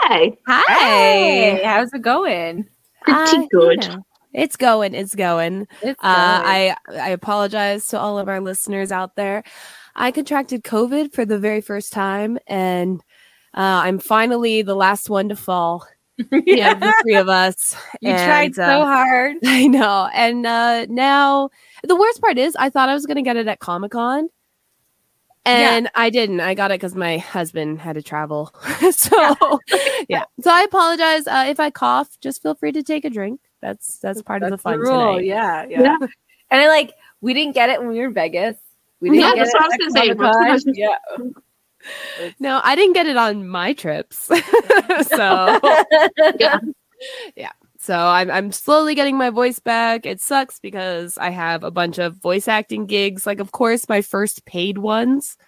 Hi. Hi. Hey, how's it going? Pretty good. You know, it's going. It's going. I apologize to all of our listeners out there. I contracted COVID for the very first time, and I'm finally the last one to fall. Yeah, the three of us. You tried so hard. I know. And now the worst part is I thought I was going to get it at Comic-Con. And I didn't. I got it because my husband had to travel. So I apologize. If I cough, just feel free to take a drink. That's part of the fun tonight. Yeah. And we didn't get it when we were in Vegas. We didn't get it at Comic-Con. Yeah. No, I didn't get it on my trips. So yeah. So I'm slowly getting my voice back. It sucks because I have a bunch of voice acting gigs. Like, of course, my first paid ones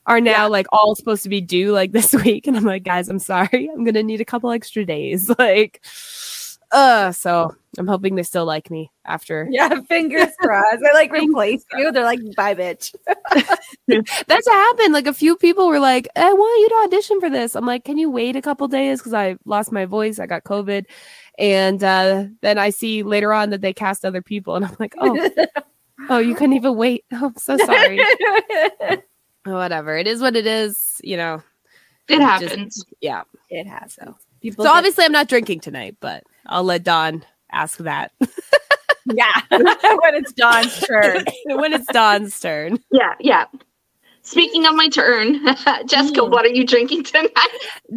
are now like all supposed to be due like this week. And I'm like, guys, I'm sorry. I'm going to need a couple extra days. Like, so I'm hoping they still like me after. Yeah, fingers crossed. They like replace you. They're like, bye, bitch. That's what happened. Like a few people were like, I want you to audition for this. I'm like, can you wait a couple days? Because I lost my voice. I got COVID. And then I see later on that they cast other people. And I'm like, oh, you couldn't even wait. Oh, I'm so sorry. Whatever. It is what it is. You know, it happens. It happens. So obviously I'm not drinking tonight, but I'll let Dawn ask that. Yeah. When it's Dawn's turn. When it's Dawn's turn. Yeah. Speaking of my turn, Jessica, what are you drinking tonight?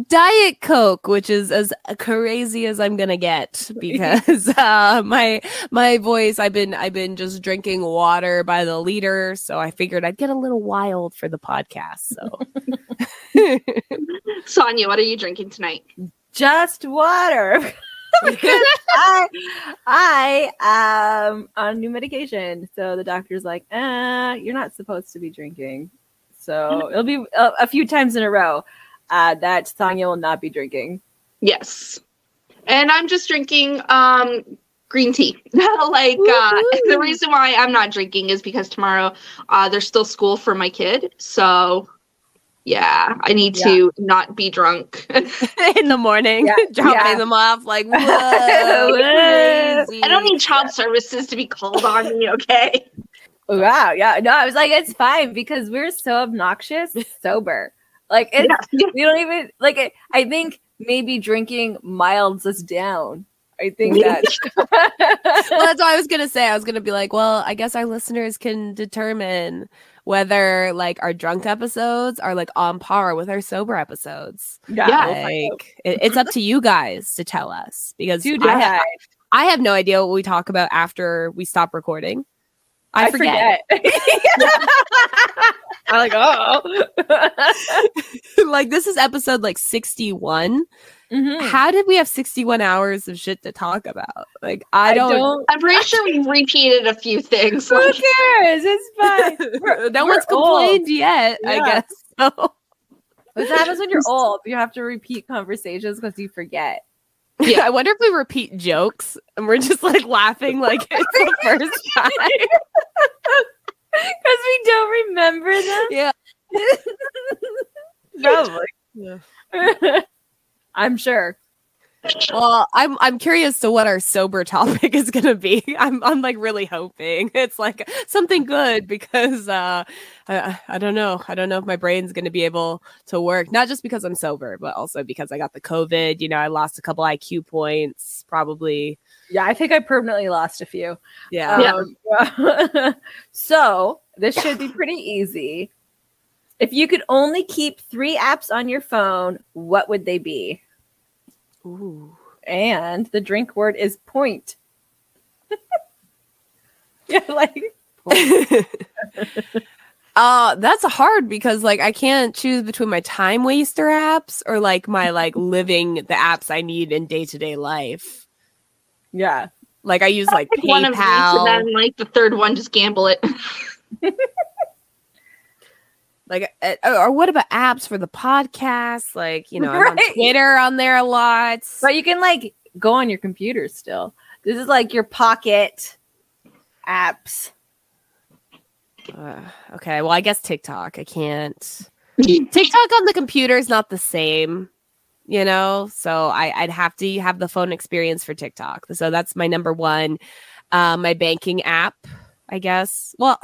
Diet Coke, which is as crazy as I'm gonna get because my voice. I've been just drinking water by the liter, so I figured I'd get a little wild for the podcast. So, Sonia, what are you drinking tonight? Just water. Because I am on new medication, so the doctor's like, you're not supposed to be drinking. So it'll be a few times in a row that Sonia will not be drinking. Yes. And I'm just drinking green tea. The reason why I'm not drinking is because tomorrow there's still school for my kid. So yeah, I need to not be drunk in the morning, dropping them off like, whoa, crazy. I don't need child services to be called on me, okay? Wow, yeah. No, I was like, it's fine because we're so obnoxious sober. Like, we don't even, like, I think maybe drinking milds us down. I think that. Well, that's what I was going to say. I was going to be like, well, I guess our listeners can determine whether, like, our drunk episodes are, like, on par with our sober episodes. Yeah. Like, it's up to you guys to tell us because I have no idea what we talk about after we stop recording. I forget. I'm like, like this is episode like 61. Mm-hmm. How did we have 61 hours of shit to talk about? Like, I don't. I'm pretty sure we've repeated a few things. Who cares? It's fine. No one's complained yet, I guess. So. What happens when you're old? You have to repeat conversations because you forget. Yeah, I wonder if we repeat jokes and we're just like laughing like it's the first time. Because we don't remember them. Yeah. Probably. Yeah. I'm sure. Well, I'm curious to what our sober topic is gonna be. I'm like really hoping it's like something good because I don't know. I don't know if my brain's gonna be able to work. Not just because I'm sober, but also because I got the COVID. You know, I lost a couple IQ points, probably. Yeah, I think I permanently lost a few. Yeah. So this should be pretty easy. If you could only keep 3 apps on your phone, what would they be? Ooh. And the drink word is point. Yeah, like point. That's hard because like I can't choose between my time waster apps or like my like living the apps I need in day-to-day life. Yeah. Like I use like PayPal. One of these and then like the third one just gamble it. Like, or what about apps for the podcast? Like, you know, I'm on Twitter on there a lot. But you can like go on your computer still. This is like your pocket apps. Okay, well, I guess TikTok. I can't. TikTok on the computer is not the same. you know? So I'd have to have the phone experience for TikTok. So that's my number one. My banking app, I guess. Well,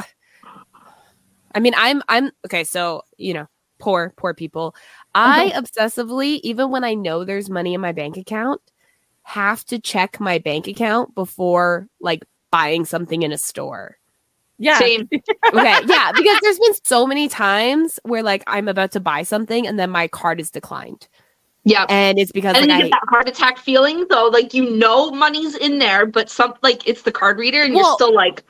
I mean, I'm okay. So, you know, poor people. I obsessively, even when I know there's money in my bank account, have to check my bank account before like buying something in a store. Yeah. Same. Okay. Yeah. Because there's been so many times where like I'm about to buy something and then my card is declined. Yeah. And it's because and like, then you get that heart attack feeling though, like you know money's in there, but like it's the card reader and you're still like,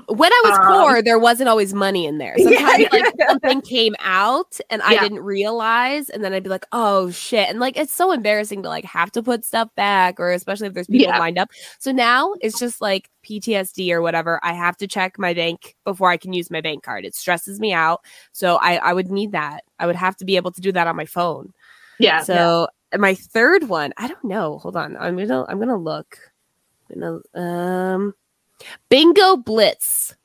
when I was poor, there wasn't always money in there. Sometimes like something came out and I didn't realize, and then I'd be like, oh shit. And like it's so embarrassing to like have to put stuff back, or especially if there's people lined up. So now it's just like PTSD or whatever. I have to check my bank before I can use my bank card. It stresses me out. So I would need that. I would have to be able to do that on my phone. Yeah. So my third one, I don't know. Hold on. I'm gonna look. Bingo Blitz.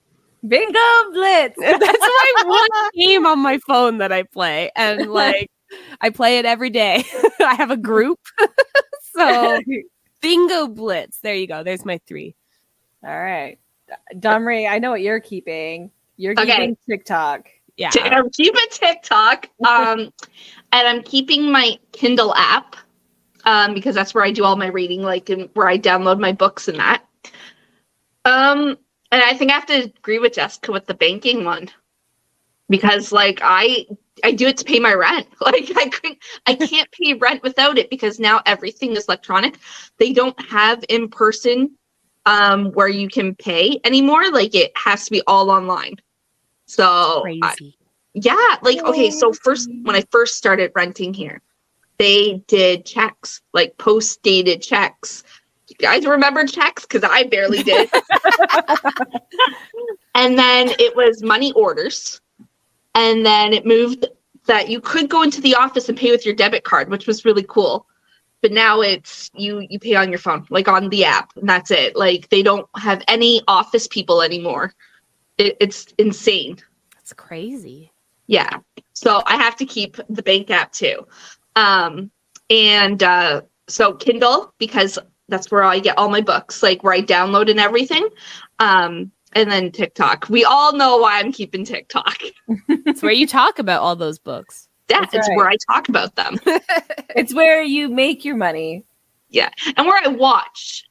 Bingo Blitz. That's my one game on my phone that I play. And like I play it every day. I have a group. So Bingo Blitz. There you go. There's my 3. All right. Domri, I know what you're keeping. You're keeping TikTok. Yeah. I'm keeping TikTok. And I'm keeping my Kindle app. Because that's where I do all my reading, like where I download my books and that. And I think I have to agree with Jessica with the banking one, because like I do it to pay my rent. Like I can't pay rent without it, because now everything is electronic. They don't have in person where you can pay anymore. Like it has to be all online. So crazy. Okay. So when I first started renting here, they did checks, like post dated checks. You guys remember checks? Because I barely did. And then it was money orders. And then it moved that you could go into the office and pay with your debit card, which was really cool. But now it's you pay on your phone, like on the app, and that's it. Like they don't have any office people anymore. It's insane. That's crazy. Yeah. So I have to keep the bank app too. So Kindle, because that's where I get all my books, like where I download and everything. And then TikTok. We all know why I'm keeping TikTok. It's where you talk about all those books. Yeah, it's where I talk about them. It's where you make your money. Yeah. And where I watch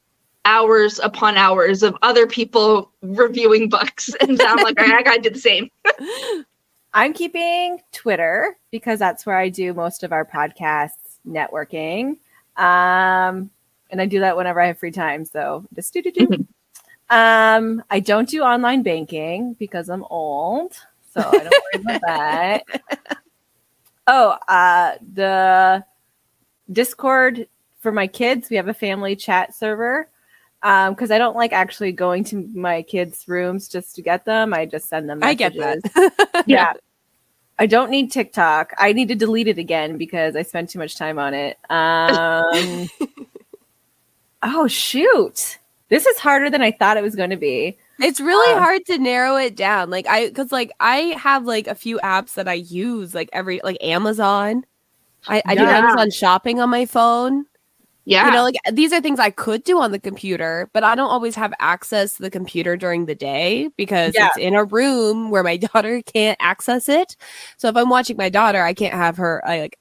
hours upon hours of other people reviewing books. And I'm like, I gotta do the same. I'm keeping Twitter because that's where I do most of our podcasts networking. And I do that whenever I have free time. So just do. I don't do online banking because I'm old. So I don't worry about that. The Discord for my kids, we have a family chat server. Because I don't like actually going to my kids' rooms just to get them. I just send them messages. I get that. Yeah. I don't need TikTok. I need to delete it again because I spent too much time on it. Oh, shoot. This is harder than I thought it was going to be. It's really hard to narrow it down. Like I have like a few apps that I use like Amazon. I do Amazon shopping on my phone. Yeah. You know, like these are things I could do on the computer, but I don't always have access to the computer during the day because it's in a room where my daughter can't access it. So if I'm watching my daughter, I can't have her, I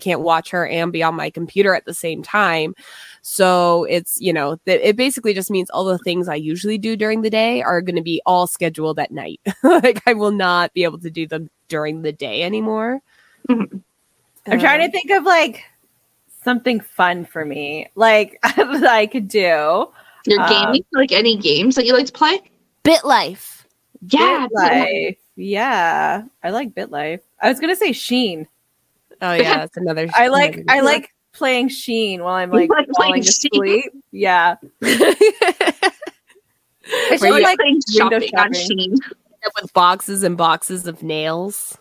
can't watch her and be on my computer at the same time. So it's, it basically just means all the things I usually do during the day are going to be all scheduled at night. Like I will not be able to do them during the day anymore. Mm-hmm. I'm trying to think of like something fun for me, like that I could do. Your gaming, like any games that you like to play? BitLife. Yeah. BitLife. Yeah. I like BitLife. I was gonna say Sheen. Oh yeah, that's another. I like playing Sheen while I'm like falling asleep. Yeah. It's like shopping on Sheen with boxes and boxes of nails.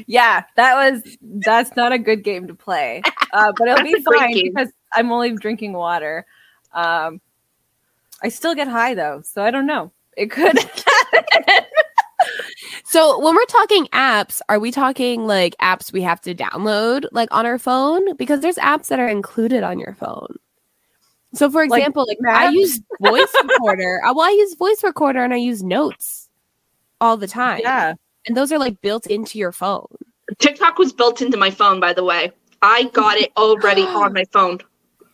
Yeah, that's not a good game to play, but it'll be fine because I'm only drinking water. I still get high though, so I don't know. It could. So when we're talking apps, are we talking like apps we have to download like on our phone? Because there's apps that are included on your phone. So for example, like I use voice recorder. I use voice recorder and I use notes all the time. Yeah. And those are like built into your phone. TikTok was built into my phone, by the way. I got it already on my phone.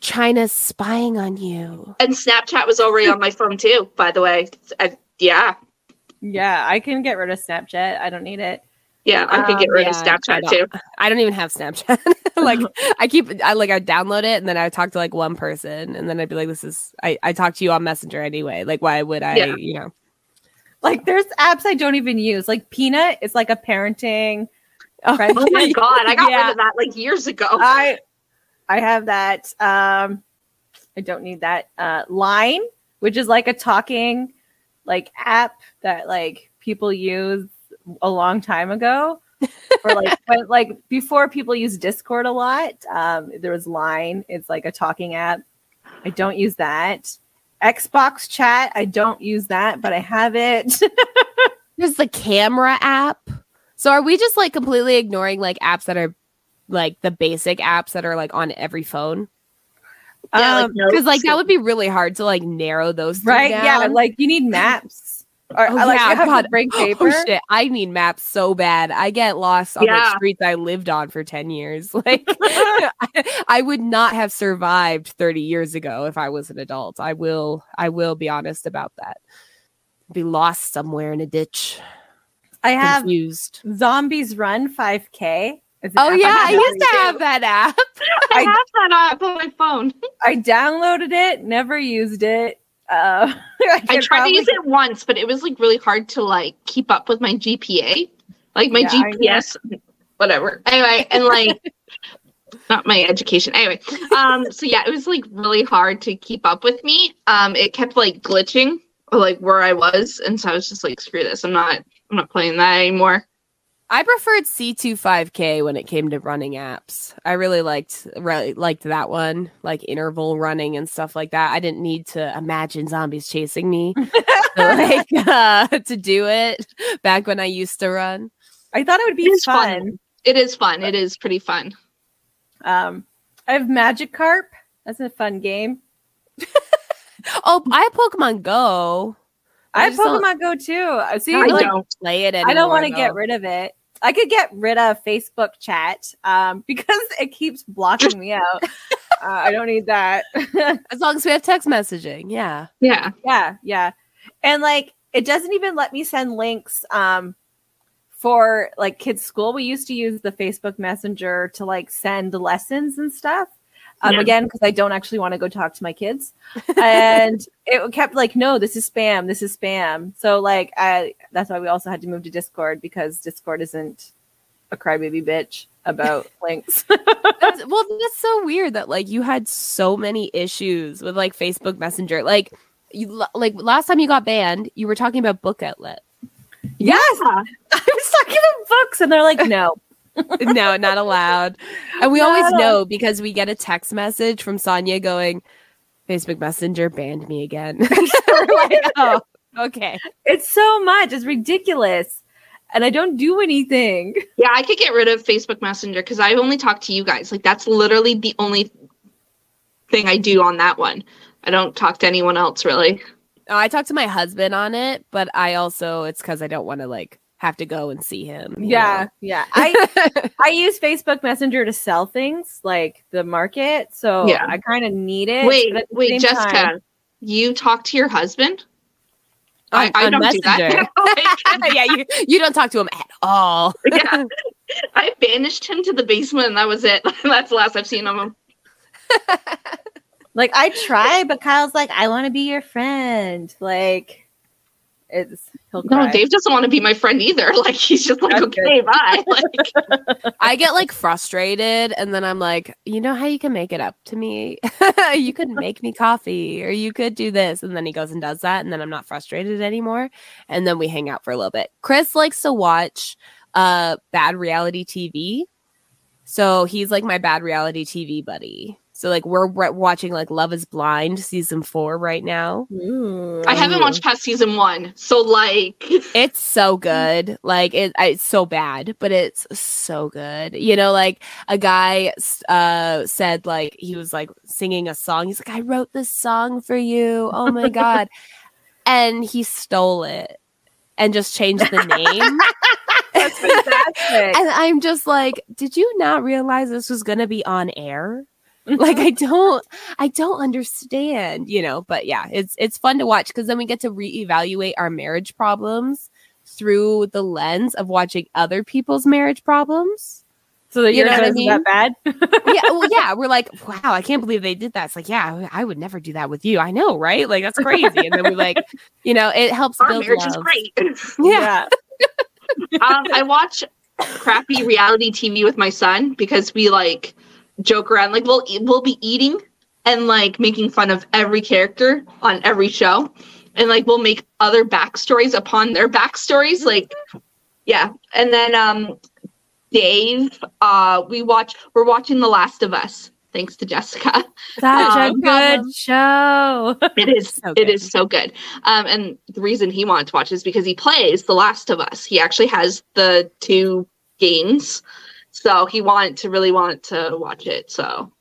China's spying on you. And Snapchat was already on my phone too, by the way. Yeah. Yeah, I can get rid of Snapchat. I don't need it. Yeah, I could get rid of Snapchat too. I don't even have Snapchat. Like I download it and then I talk to like one person and then I'd be like, I talk to you on Messenger anyway. Like why would I, Like there's apps I don't even use. Like Peanut is like a parenting. Oh my God, I got rid of that like years ago. I have that. I don't need that. Line, which is like a talking like app that like people use a long time ago. Or like before people used Discord a lot. There was Line. It's like a talking app. I don't use that. Xbox chat. I don't use that, but I have it. There's the camera app. So are we just like completely ignoring like apps that are like the basic apps that are like on every phone? Yeah, because like that would be really hard to like narrow those two down. Yeah, like you need maps. Or like you have to bring paper. Oh shit, I need maps so bad. I get lost on like streets I lived on for 10 years. Like I would not have survived 30 years ago if I was an adult. I will be honest about that. Be lost somewhere in a ditch. I have confused. Zombies Run 5K. Oh yeah, I used to have that app. I have that app on my phone. I downloaded it, never used it. I tried to use it once, but it was like really hard to like keep up with my GPA, like my GPS, whatever. Anyway, and like not my education. Anyway, so yeah, it was like really hard to keep up with me. It kept like glitching, like where I was, and so I was just like, screw this. I'm not playing that anymore. I preferred C25K when it came to running apps. I really liked that one, like interval running and stuff like that. I didn't need to imagine zombies chasing me to do it back when I used to run. I thought it would be fun. It is fun. It is pretty fun. I have Magikarp. That's a fun game. Oh, I have Pokemon Go. I have Pokemon Go too. See, I don't play it anymore. I don't want to get rid of it. I could get rid of Facebook chat because it keeps blocking me out. I don't need that. As long as we have text messaging. Yeah. Yeah. And like, it doesn't even let me send links for like kids' school. We used to use the Facebook Messenger to like send lessons and stuff. Again, because I don't actually want to go talk to my kids. And it kept like, no, this is spam. This is spam. So like, that's why we also had to move to Discord, because Discord isn't a crybaby bitch about links. That's so weird that like you had so many issues with like Facebook Messenger. Like last time you got banned, you were talking about Book Outlet. Yes. I was talking about books and they're like, no. No, not allowed. And we always know because we get a text message from Sonia going, Facebook Messenger banned me again. We're like, oh, okay. It's so much. It's ridiculous. And I don't do anything. Yeah, I could get rid of Facebook Messenger because I only talk to you guys. Like, that's literally the only thing I do on that one. I don't talk to anyone else, really. Oh, I talk to my husband on it, but it's because I don't want to, like, have to go and see him. Yeah. I use Facebook Messenger to sell things like the market, so I kind of need it. Wait, Jessica, you talk to your husband? I don't Messenger. do that. Yeah, you don't talk to him at all. Yeah. I banished him to the basement, and that was it. That's the last I've seen of him. Like, I try, but Kyle's like, I want to be your friend. Like, he'll cry. No, Dave doesn't want to be my friend either. Like, he's just like, okay, bye. Like, I get like frustrated, and then I'm like, you know how you can make it up to me? You could make me coffee, or you could do this, and then he goes and does that, and then I'm not frustrated anymore, and then we hang out for a little bit. Chris likes to watch bad reality TV, so he's like my bad reality TV buddy. So like we're watching like Love is Blind season 4 right now. Ooh. I haven't watched past season 1, so like It's so good. Like it's so bad, but it's so good. You know, like a guy said like he was like singing a song. He's like, I wrote this song for you. Oh my God. And he stole it and just changed the name. That's fantastic. And I'm just like, did you not realize this was going to be on air? Like I don't understand, you know, but yeah, it's fun to watch because then we get to reevaluate our marriage problems through the lens of watching other people's marriage problems. So that You yours know what I isn't mean? that bad? Yeah, well, yeah, we're like, wow, I can't believe they did that. It's like, yeah, I would never do that with you. I know, right? Like that's crazy. And then we're like, you know, it helps our build marriage love. is great. Yeah. I watch crappy reality TV with my son because we like joke around. Like we'll be eating and like making fun of every character on every show, and like we'll make other backstories upon their backstories. Like, yeah, and then Dave, we're watching The Last of Us. Thanks to Jessica. Such a good show. It is. So It good. is so good. And the reason he wanted to watch is because he plays The Last of Us. He actually has the 2 games, so he really want to watch it. So,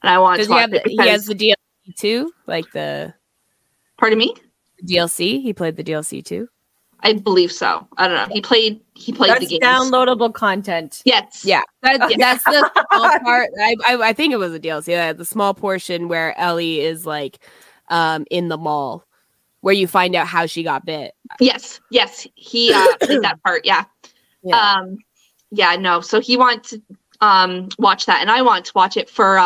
and I want to watch it he has the DLC too, like the Pardon me. DLC. He played the DLC too. I believe so. I don't know. He played That's the games. downloadable content. Yes. Yeah, that's the small part. I think it was a DLC. The small portion where Ellie is like in the mall, where you find out how she got bit. Yes. He played that part. Yeah. Yeah. No. So he wants to watch that, and I want to watch it for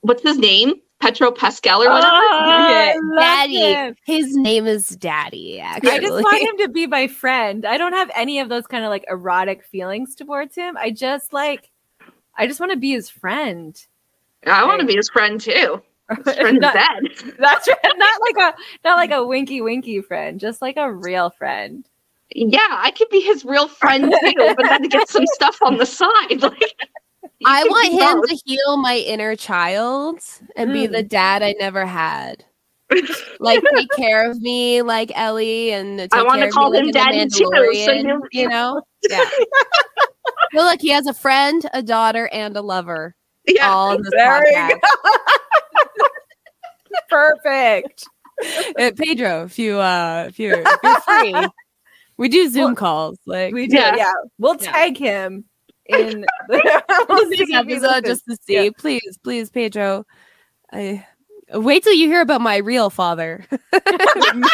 what's his name? Petro Pascal or whatever. I love Daddy. him. His name is Daddy. Actually, I just want him to be my friend. I don't have any of those kind of like erotic feelings towards him. I just want to be his friend. I want to be his friend too. His friend is Not- dead. That's right. Not like a winky friend, just like a real friend. Yeah, I could be his real friend too, but then to get some stuff on the side. Like, I you want can be him both. to heal my inner child and be the dad I never had. Like take care of me like Ellie and take I want care to call of me him like Daddy in too. The So Mandalorian, you know? Yeah. Well, look, he has a friend, a daughter, and a lover. Yeah. All in this There you podcast. Perfect. Pedro, if you're free, we do Zoom calls. Like We do. Yeah. Yeah. We'll Yeah. tag him in we'll see this if he episode listens. just to see. Please, Pedro. I wait till you hear about my real father. Maybe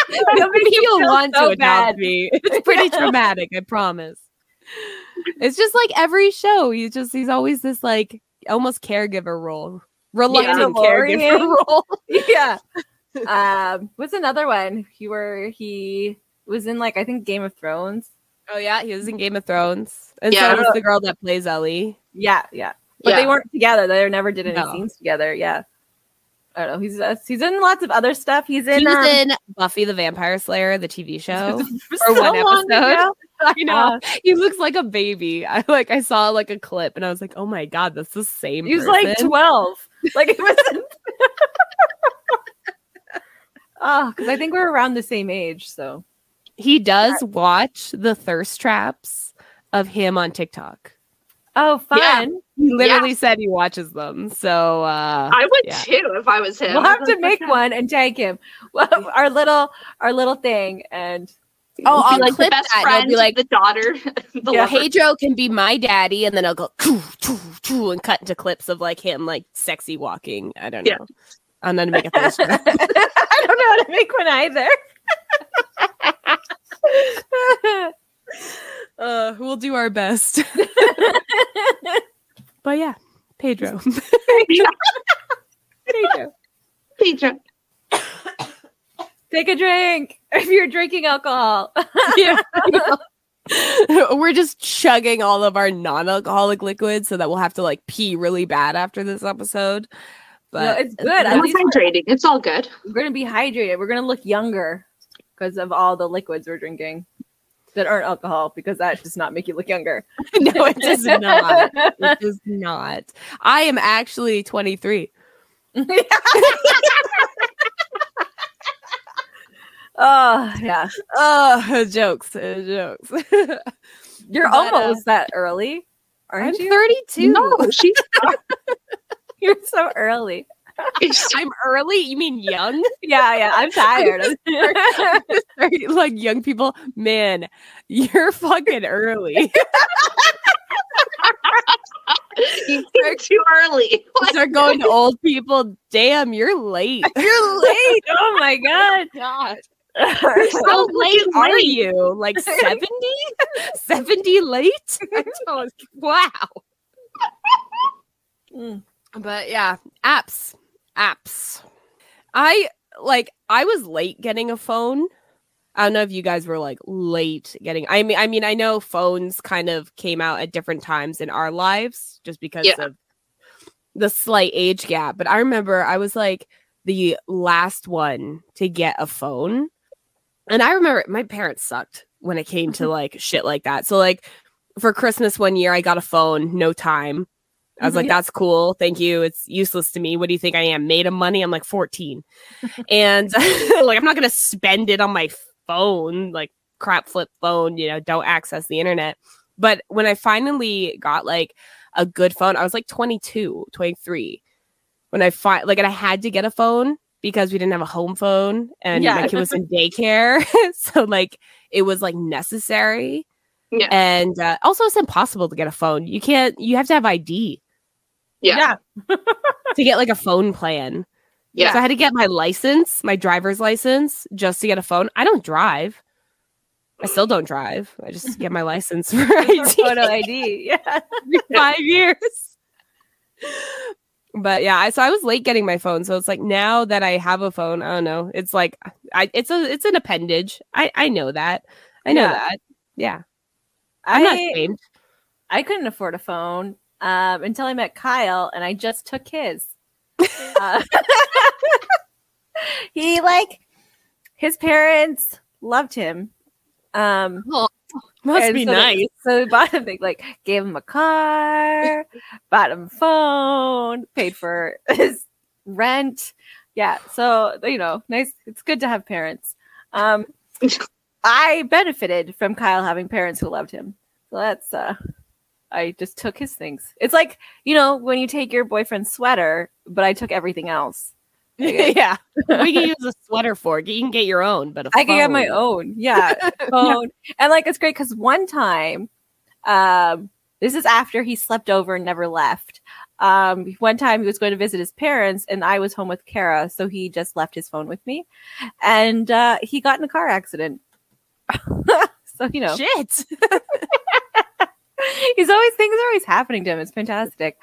you'll feel want so to bad. adopt me. It's pretty traumatic, I promise. It's just like every show. He's always this like almost caregiver role. Reluctant Mandalorian. caregiver role. Yeah. What's another one? He was in like I think Game of Thrones. Oh yeah, he was in Game of Thrones. And Yeah. so was the girl that plays Ellie. Yeah. But Yeah. they weren't together. They never did any No. scenes together. Yeah. I don't know. He's in lots of other stuff. He's in He was in Buffy the Vampire Slayer, the TV show. for for one long episode. ago. I know. He looks like a baby. I saw like a clip and I was like, oh my God, that's the same He was person. like 12. Like it was. Oh, because I think we're around the same age. So He does watch the thirst traps of him on TikTok. oh, fun. Yeah. He literally said he watches them. So I would yeah. too if I was him. We'll have to make one and tag him. Well, our little thing and Oh, Be I'll like the clip best that. And I'll friend, be like, the daughter, the Yeah, lover. Pedro can be my daddy, and then I'll go choo, choo, choo, and cut into clips of like him like sexy walking. I don't know. Yeah. And then make a thirst trap. I don't know how to make one either. We'll do our best. But yeah, Pedro. Pedro. Take a drink if you're drinking alcohol. Yeah. We're just chugging all of our non-alcoholic liquids so that we'll have to like pee really bad after this episode. No, But it's good. At I'm least hydrating. It's all good. we're gonna be hydrated. We're gonna look younger because of all the liquids we're drinking. that aren't alcohol because that does not make you look younger. No, it does not. It does not. I am actually 23. Oh, yeah. Oh, jokes. You're But, almost that early, I'm aren't you? 32. No, she's You're so early. I'm early? You mean young? Yeah, I'm tired. Like young people? Man, you're fucking early. You're too early. Start going to old people. Damn, you're late. You're late. Oh my god. God. So How late are late. you? Like 70? 70 late? Wow. But yeah, apps. I was late getting a phone. I don't know if you guys were like late getting. I mean, I know phones kind of came out at different times in our lives just because of the slight age gap. But I remember I was like the last one to get a phone, and I remember my parents sucked when it came to like shit like that. So like for Christmas one year, I got a phone, no time. I was like, that's cool. Thank you. It's useless to me. What do you think I am? Made of money? I'm like 14. And like, I'm not going to spend it on my phone, like crap flip phone, don't access the internet. But when I finally got like a good phone, I was like 22, 23. When and I had to get a phone because we didn't have a home phone and my kid was in daycare. So like, it was like necessary. Yeah. And also it's impossible to get a phone. You have to have ID. Yeah. To get like a phone plan. Yeah. So I had to get my license, my driver's license, just to get a phone. I don't drive. I still don't drive. I just get my license for ID. Photo ID. Yeah. 5 years. But yeah, so I was late getting my phone. So it's like now that I have a phone, I don't know. It's like it's an appendage. I know that. I know that. Yeah. I'm not ashamed. I couldn't afford a phone until I met Kyle, and I just took his. His parents loved him. Must be nice. So we bought him, gave him a car, bought him a phone, paid for his rent. Yeah. So, nice. It's good to have parents. I benefited from Kyle having parents who loved him. So that's, I just took his things. It's like, when you take your boyfriend's sweater, but I took everything else. Yeah. We can use a sweater for it. You can get your own, but I can get my own. Yeah. Phone. And it's great because one time, this is after he slept over and never left. One time he was going to visit his parents and I was home with Kara. So he just left his phone with me and he got in a car accident. So, Shit. Things are always happening to him. It's fantastic.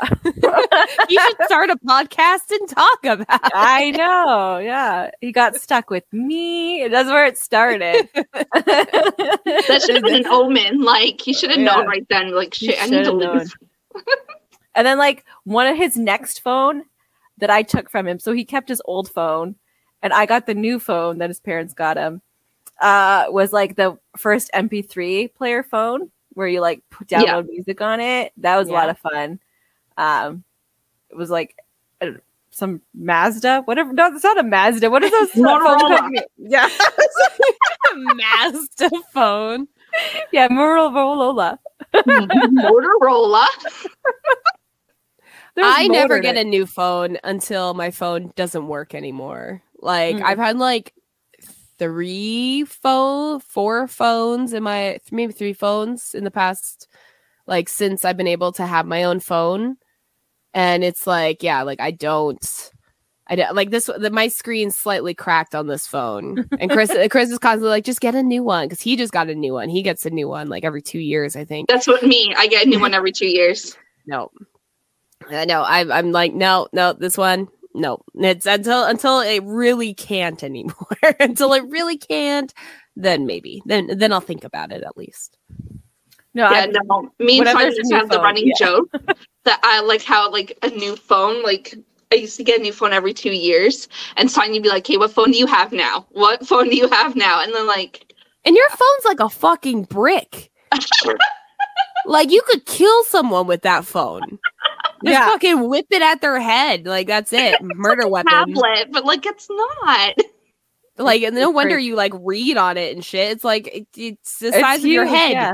You should start a podcast and talk about it. I know. Yeah. He got stuck with me. That's where it started. That should have been an omen. He should have known right then. Shit, I need to leave. And then one of his next phone that I took from him. So he kept his old phone and I got the new phone that his parents got him. Was the first MP3 player phone where you download music on it. That was a lot of fun. It was some Mazda, whatever. No, it's not a Mazda. What is those? Motorola. Yeah, Mazda phone. Yeah, Motorola. Motorola. I never get a new phone until my phone doesn't work anymore. I've had 4 phones maybe 3 phones in the past, since I've been able to have my own phone. And it's I don't this, my screen's slightly cracked on this phone. And Chris is constantly just get a new one. Cause he just got a new one. He gets a new one every 2 years, I think. That's what I get a new one every 2 years. No, I know. I'm no, this one. No, it's until it really can't anymore. Until it really can't, then maybe. Then I'll think about it at least. No, no. Me and Sonia just have the running joke that I how a new phone. I used to get a new phone every 2 years, and Sonia would be like, "Hey, what phone do you have now? What phone do you have now?" And then And your phone's like a fucking brick. Like, you could kill someone with that phone. Just fucking whip it at their head. Like, that's it. Murder weapon. Tablet, but like, it's not. Like, no wonder you like read on it and shit. It's like it's the size of your head. Yeah.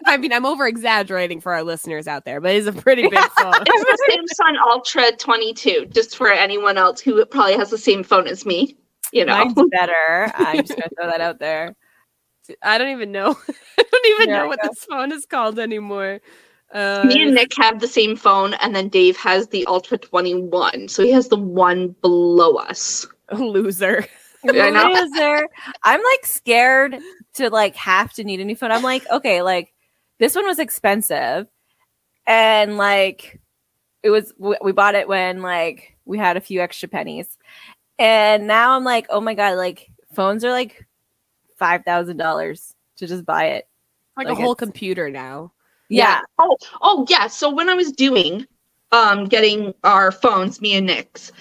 I mean, I'm over exaggerating for our listeners out there, but it's a pretty big phone. It's the Samsung Ultra 22. Just for anyone else who probably has the same phone as me, you know. Mine's better. I'm just gonna throw that out there. I don't even know. I don't even know what this phone is called anymore. Me and Nick have the same phone, and then Dave has the Ultra 21, so he has the one below us. Loser. Loser. I'm like scared to like have to need a new phone. I'm like, okay, like this one was expensive, and like we bought it when like we had a few extra pennies, and now I'm like, oh my god, like phones are like $5,000 to just buy it, like a whole computer now. Yeah. Oh yeah. So when I was doing getting our phones, me and Nick's,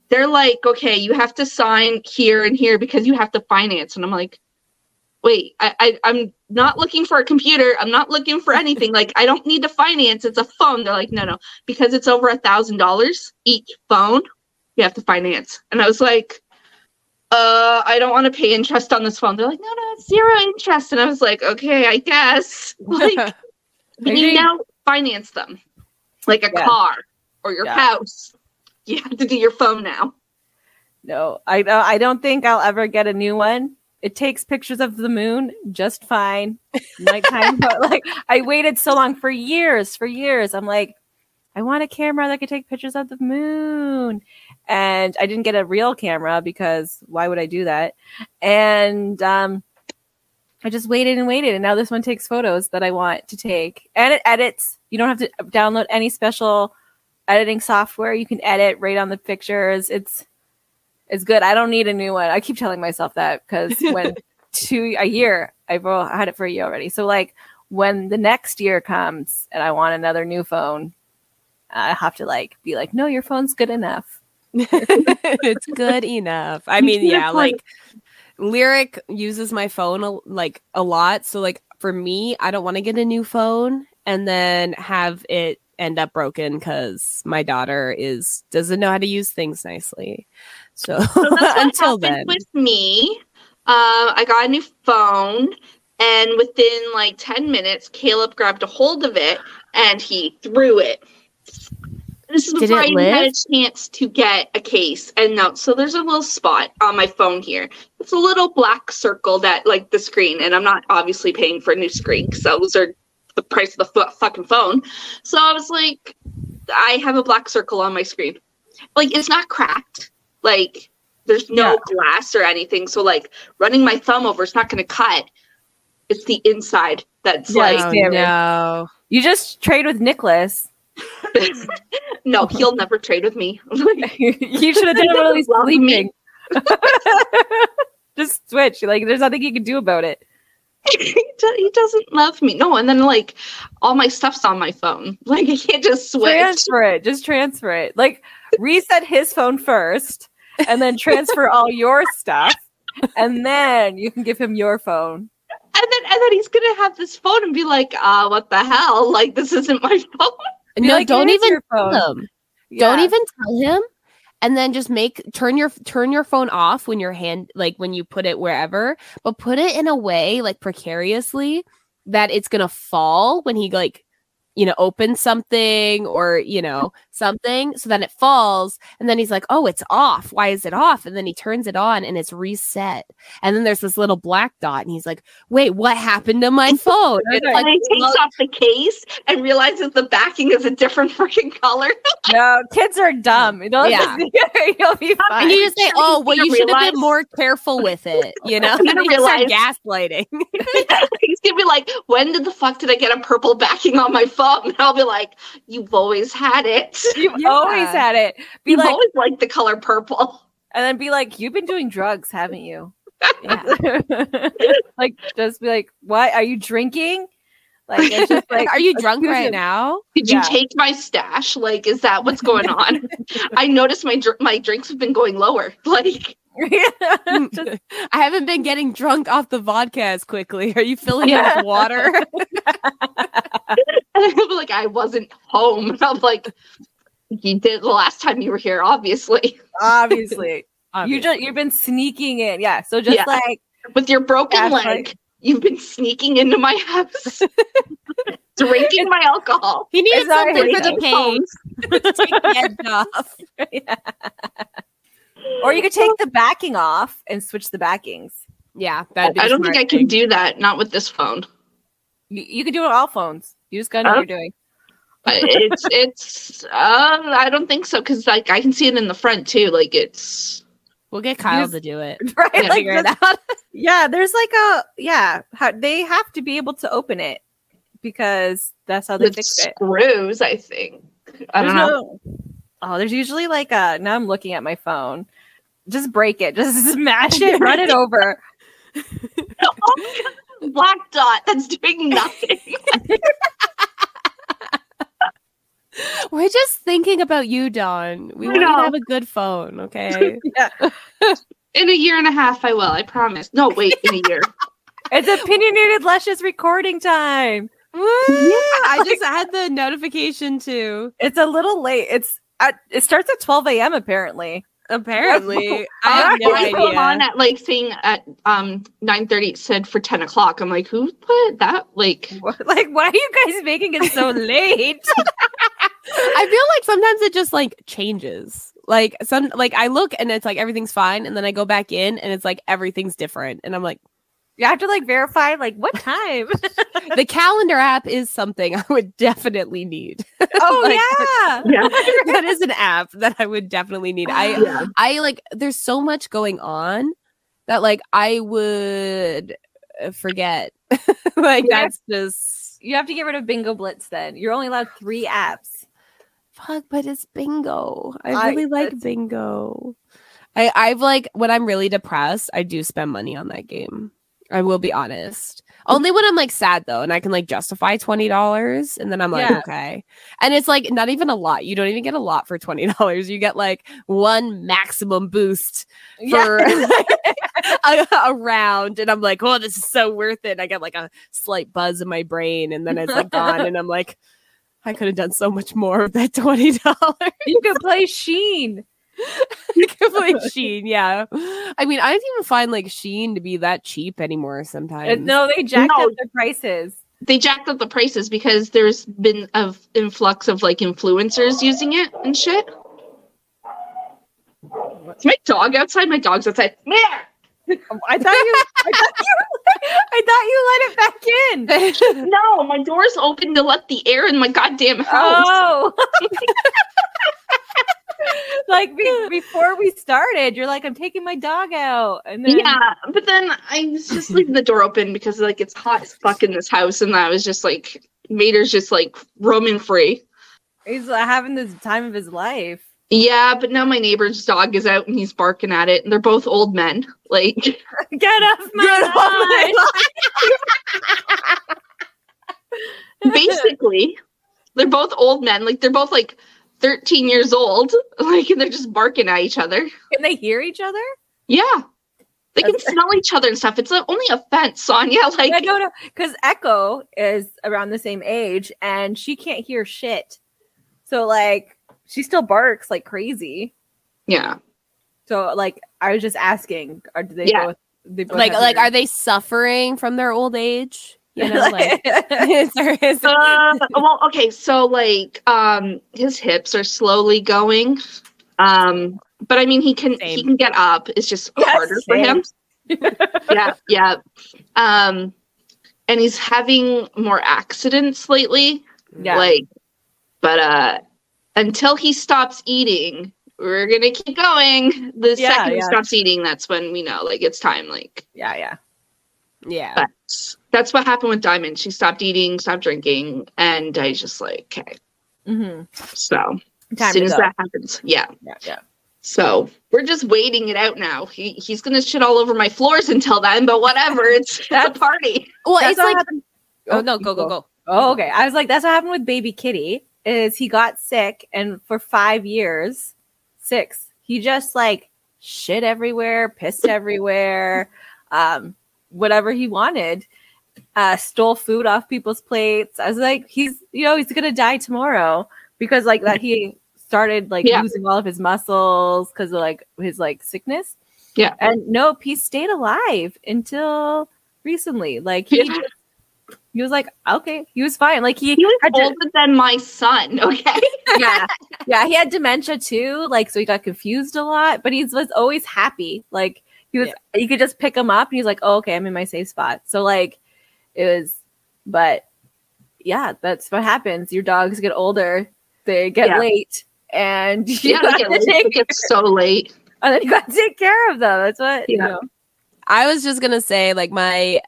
they're like, okay, you have to sign here and here because you have to finance. And I'm like, wait, I'm not looking for a computer. I'm not looking for anything. Like, I don't need to finance. It's a phone. They're like, no, because it's over $1,000 each phone, you have to finance. And I was like, I don't want to pay interest on this phone. They're like, no, it's 0 interest. And I was like, okay, I guess. Like, you now finance them like a car or your house. You have to do your phone now. No, I don't think I'll ever get a new one. It takes pictures of the moon just fine. Nighttime, but like I waited so long for years. I'm like, I want a camera that could take pictures of the moon. And I didn't get a real camera because why would I do that? And I just waited and waited. And now this one takes photos that I want to take. And it edits. You don't have to download any special editing software. You can edit right on the pictures. It's good. I don't need a new one. I keep telling myself that because when a year, I had it for a year already. So like when the next year comes and I want another new phone, I have to like be like, no, your phone's good enough. It's good enough. I mean, yeah, like Lyric uses my phone a lot. So like for me, I don't want to get a new phone and then have it end up broken because my daughter doesn't know how to use things nicely. So until then, with me, I got a new phone, and within like 10 minutes, Caleb grabbed a hold of it and he threw it. This is before I even had a chance to get a case. And no, so there's a little spot on my phone here. It's a little black circle that like the screen, and I'm not obviously paying for a new screen because those are the price of the fucking phone. So I was like, I have a black circle on my screen. Like, it's not cracked. Like, there's no glass or anything. So like running my thumb over, it's not going to cut. It's the inside that's no. You just trade with Nicholas. No, he'll never trade with me. You should have done one of these sleeping. Just switch. Like, there's nothing you can do about it. He doesn't love me. No, and then like all my stuff's on my phone. Like, I can't just switch. Just transfer it. Like, reset his phone first, and then transfer all your stuff, and then you can give him your phone. And then he's gonna have this phone and be like, what the hell? Like, this isn't my phone. No, like, don't even tell him. Yeah. Don't even tell him. And then just turn your phone off when when you put it wherever, but put it in a way like precariously that it's gonna fall when he like, opens something or something, so then it falls, and then he's like, oh, it's off. Why is it off? And then he turns it on and it's reset. And then there's this little black dot, and he's like, wait, what happened to my phone? And he takes off the case and realizes the backing is a different freaking color. No, kids are dumb. Yeah. You'll be fine. And you just say, oh, well, you should have been more careful with it. And then you start gaslighting. He's gonna be like, when the fuck did I get a purple backing on my phone? And I'll be like, you've always had it. You've always had it. You've always liked the color purple. And then be like, you've been doing drugs, haven't you? Yeah. Like, just be like, what? Are you drinking? Like, it's just like, are you drunk right now? Did you take my stash? Like, is that what's going on? I noticed my drinks have been going lower. Like, Just, I haven't been getting drunk off the vodka as quickly. Are you filling it with water? I'm like, I wasn't home. I'm like, you did the last time you were here, obviously. obviously. You've been sneaking in. Yeah. So just like with your broken leg, you've been sneaking into my house, drinking my alcohol. He needed something for the pain. Take the edge off. Yeah. Or you could take the backing off and switch the backings. Yeah, I don't think I can do that. Not with this phone. You can do it on all phones. You just gotta know what you're doing. It's I don't think so, because like I can see it in the front too. Like it's. We'll get Kyle to do it. Right? Yeah, like figure it out. Yeah, there's like they have to be able to open it because that's how they With fix it. Screws, I think. I don't know. There's usually like now I'm looking at my phone. Just break it. Just smash it. Run it over. Black dot that's doing nothing. We're just thinking about you, Dawn. We want you to have a good phone, okay? Yeah. In a year and a half, I will. I promise. No, wait, in a year. It's opinionated Lushes recording time. Yeah, I just had the notification too. It's a little late. It starts at 12 a.m. apparently. Apparently, I have no idea. On at like saying at 9:30 it said for 10 o'clock. I'm like, who put that? Like Why are you guys making it so late? I feel like sometimes it just like changes. Like I look and it's like everything's fine, and then I go back in and it's like everything's different, and I'm like, you have to like verify like what time. The calendar app is something I would definitely need. Oh yeah. That is an app that I would definitely need. I like there's so much going on that like I would forget. Like that's just you have to get rid of Bingo Blitz then. You're only allowed 3 apps. Fuck, but it's bingo. I really like bingo. I've like when I'm really depressed, I do spend money on that game. I will be honest. Only when I'm like sad though, and I can like justify $20, and then I'm like, okay. And it's like not even a lot. You don't even get a lot for $20. You get like one maximum boost for a round, and I'm like, oh, this is so worth it. And I get like a slight buzz in my brain, and then it's like gone, and I'm like, I could have done so much more with that $20. You could play Sheen. You can play Sheen, yeah. I mean, I don't even find like Sheen to be that cheap anymore sometimes. No, they jacked up the prices. They jacked up the prices because there's been an influx of like influencers using it and shit. It's my dog outside. My dog's outside. I thought you let it back in. No, my door's open to let the air in my goddamn house. Oh. Like before we started, you're like, I'm taking my dog out, and then but then I was just leaving the door open because like it's hot as fuck in this house, and I was just like, Mater's just like roaming free. He's having the time of his life. Yeah, but now my neighbor's dog is out and he's barking at it, and they're both old men. Like, get off my lawn. Basically, they're both old men. Like they're both like 13 years old, like, and they're just barking at each other. Can they hear each other? Yeah. They can smell each other and stuff. It's only a fence, Sonia. Like, I don't know, because Echo is around the same age, and she can't hear shit. So, like, she still barks like crazy. Yeah. So, like, I was just asking, do they both? They both like, are they suffering from their old age? You know, like, well, okay, so like, his hips are slowly going, but I mean, he can get up. It's just harder for him. Yeah. And he's having more accidents lately. Yeah. Like, but until he stops eating, we're gonna keep going. The second he stops eating, that's when we know, like, it's time. Like, yeah. But that's what happened with Diamond. She stopped eating, stopped drinking, and I just like, okay. Mm-hmm. So as soon as that happens, yeah. So we're just waiting it out now. He's gonna shit all over my floors until then, but whatever. It's a party. Well, it's like happened. Oh no, go. Oh, okay. I was like, that's what happened with baby Kitty. Is he got sick, and for 5 years, 6, he just like shit everywhere, pissed everywhere, whatever he wanted. Stole food off people's plates. I was like, he's gonna die tomorrow because like that he started like losing all of his muscles because of like his like sickness. Yeah. And nope, he stayed alive until recently. Like he was like, okay, he was fine. Like he was older than my son. Okay. yeah. He had dementia too. Like, so he got confused a lot, but he was always happy. Like you could just pick him up and he's like, oh, okay, I'm in my safe spot. So like it was, but yeah, that's what happens. Your dogs get older, they get late, and it gets so late. And then you got to take care of them. That's what you know. I was just gonna say, like my